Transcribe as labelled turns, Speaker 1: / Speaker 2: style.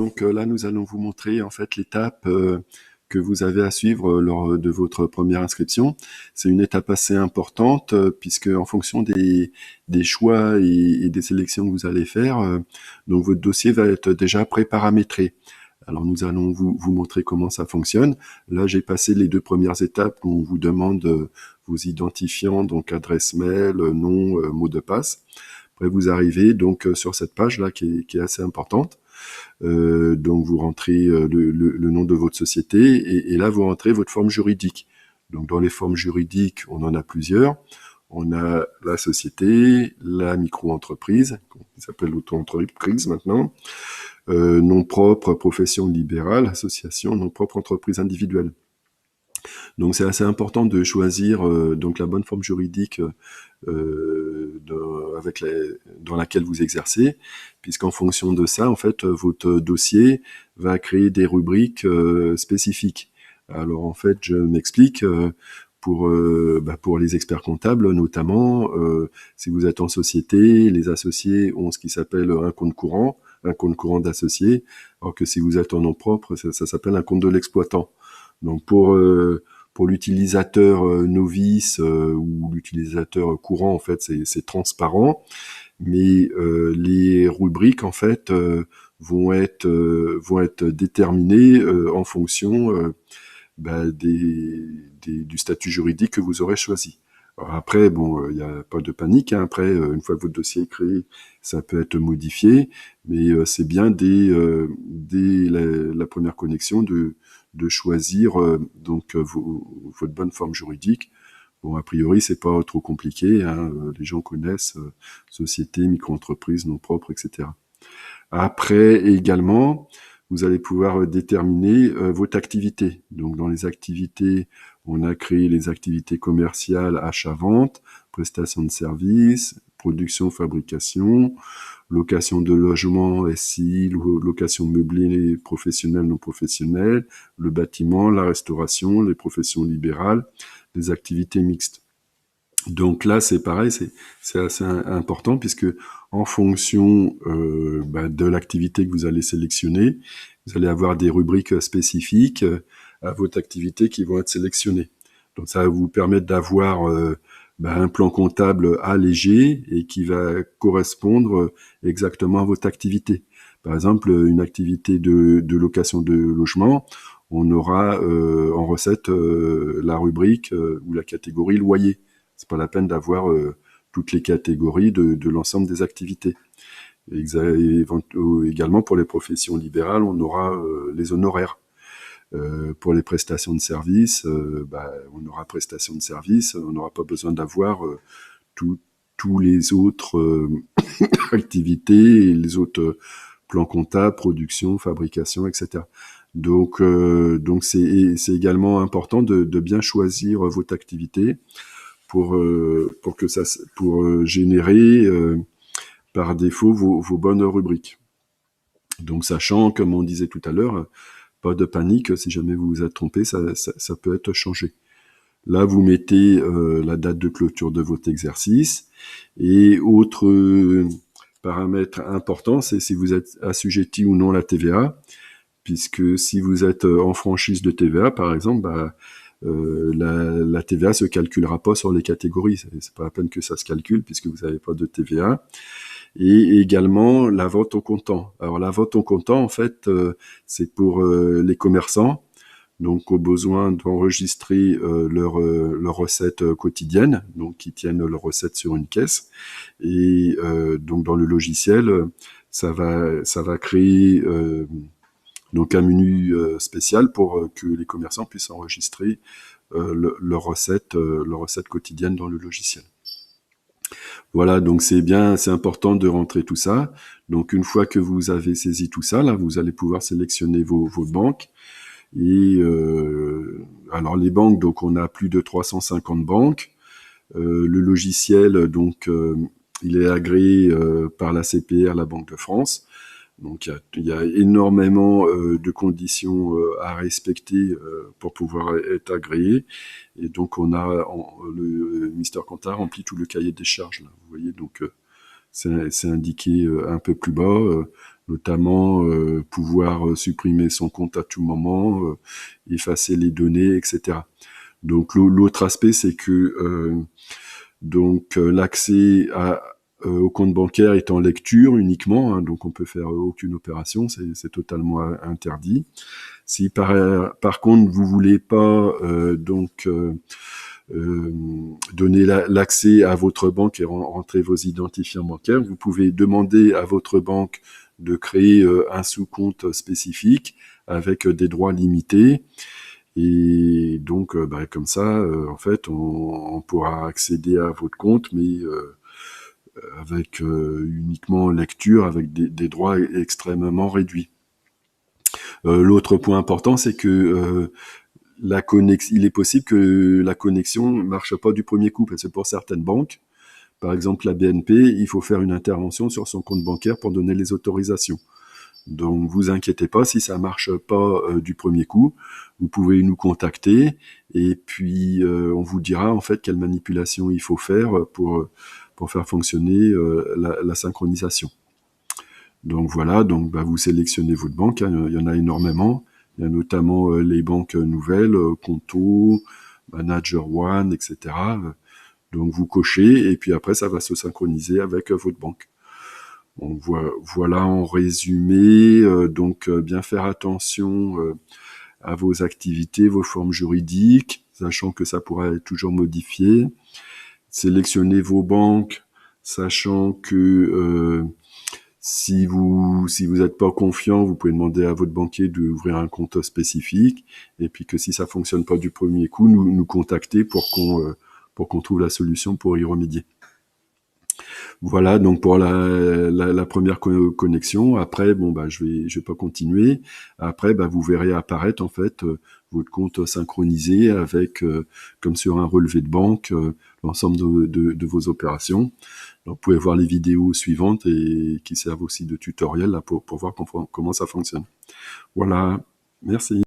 Speaker 1: donc là, nous allons vous montrer en fait l'étape que vous avez à suivre lors de votre première inscription. C'est une étape assez importante puisque en fonction des choix et des sélections que vous allez faire, donc votre dossier va être déjà pré-paramétré. Alors nous allons vous montrer comment ça fonctionne. Là, j'ai passé les 2 premières étapes où on vous demande vos identifiants, donc adresse mail, nom, mot de passe. Après, vous arrivez donc sur cette page-là qui est assez importante. Donc vous rentrez le nom de votre société et là vous rentrez votre forme juridique. Donc dans les formes juridiques, on en a plusieurs. On a la société, la micro-entreprise, qui s'appelle l'auto-entreprise maintenant, nom propre, profession libérale, association, nom propre, entreprise individuelle. Donc c'est assez important de choisir donc la bonne forme juridique dans laquelle vous exercez, puisqu'en fonction de ça, en fait, votre dossier va créer des rubriques spécifiques. Alors en fait, je m'explique. Pour les experts comptables notamment, si vous êtes en société, les associés ont ce qui s'appelle un compte courant d'associés, alors que si vous êtes en nom propre, ça s'appelle un compte de l'exploitant. Donc pour l'utilisateur novice ou l'utilisateur courant, en fait, c'est transparent, mais les rubriques, en fait, vont être déterminées en fonction du statut juridique que vous aurez choisi. Alors après, bon, il n'y a pas de panique, hein. Après, une fois que votre dossier est créé, ça peut être modifié, mais c'est bien dès la première connexion de choisir votre bonne forme juridique. Bon, a priori, c'est pas trop compliqué, hein. Les gens connaissent société, micro-entreprise, nom propre, etc. Après, également, vous allez pouvoir déterminer votre activité. Donc, dans les activités, on a créé les activités commerciales, achat-vente, prestation de services, production, fabrication, location de logement, SI, location meublée professionnelle, non professionnelle, le bâtiment, la restauration, les professions libérales, les activités mixtes. Donc là, c'est pareil, c'est assez important puisque en fonction de l'activité que vous allez sélectionner, vous allez avoir des rubriques spécifiques à votre activité qui vont être sélectionnées. Donc ça va vous permettre d'avoir un plan comptable allégé et qui va correspondre exactement à votre activité. Par exemple, une activité de location de logement, on aura en recette la rubrique ou la catégorie loyer. C'est pas la peine d'avoir toutes les catégories de l'ensemble des activités. Également pour les professions libérales, on aura les honoraires. Pour les prestations de services, on aura prestations de services, on n'aura pas besoin d'avoir tous les autres activités et les autres plans comptables, production, fabrication, etc. Donc c'est également important de bien choisir votre activité pour générer par défaut vos bonnes rubriques. Donc sachant, comme on disait tout à l'heure, pas de panique, si jamais vous vous êtes trompé, ça peut être changé. Là, vous mettez la date de clôture de votre exercice. Et autre paramètre important, c'est si vous êtes assujetti ou non à la TVA, puisque si vous êtes en franchise de TVA, par exemple, la TVA se calculera pas sur les catégories. C'est pas la peine que ça se calcule puisque vous n'avez pas de TVA. Et également la vente au comptant. Alors la vente au comptant, en fait, c'est pour les commerçants, donc au besoin d'enregistrer leurs recettes quotidiennes, donc qui tiennent leurs recettes sur une caisse. Et donc dans le logiciel, ça va créer donc un menu spécial pour que les commerçants puissent enregistrer leurs recettes quotidiennes dans le logiciel. Voilà, donc c'est important de rentrer tout ça. Donc une fois que vous avez saisi tout ça, là, vous allez pouvoir sélectionner vos banques. Et alors les banques, donc on a plus de 350 banques. Le logiciel, donc il est agréé par la CPR, la Banque de France. Donc il y a énormément de conditions à respecter pour pouvoir être agréé. Et donc le Mister Compta remplit tout le cahier des charges. Là, vous voyez, donc c'est indiqué un peu plus bas. notamment pouvoir supprimer son compte à tout moment, effacer les données, etc. Donc l'autre aspect, c'est que l'accès au compte bancaire est en lecture uniquement, hein, donc on peut faire aucune opération, c'est totalement interdit. Si par contre vous voulez pas donner l'accès à votre banque et rentrer vos identifiants bancaires, vous pouvez demander à votre banque de créer un sous-compte spécifique avec des droits limités. Et donc, comme ça, en fait, on pourra accéder à votre compte, mais avec uniquement lecture, avec des droits extrêmement réduits. L'autre point important, c'est que il est possible que la connexion ne marche pas du premier coup, parce que pour certaines banques, par exemple la BNP, il faut faire une intervention sur son compte bancaire pour donner les autorisations. Donc vous inquiétez pas, si ça marche pas du premier coup, vous pouvez nous contacter et puis on vous dira en fait quelle manipulation il faut faire pour faire fonctionner la synchronisation. Donc voilà, donc vous sélectionnez votre banque, hein, il y en a énormément. Il y a notamment les banques nouvelles, Conto, Manager One, etc. Donc vous cochez et puis après ça va se synchroniser avec votre banque. Bon, voilà en résumé. Donc bien faire attention à vos activités, vos formes juridiques, sachant que ça pourra être toujours modifié. Sélectionnez vos banques, sachant que si vous n'êtes pas confiant, vous pouvez demander à votre banquier d'ouvrir un compte spécifique, et puis que si ça fonctionne pas du premier coup, nous contacter pour qu'on trouve la solution pour y remédier. Voilà, donc pour la première connexion. Après, je vais pas continuer. Après, vous verrez apparaître en fait votre compte synchronisé avec, comme sur un relevé de banque, l'ensemble de vos opérations. Donc, vous pouvez voir les vidéos suivantes et qui servent aussi de tutoriel là, pour voir comment ça fonctionne. Voilà, merci.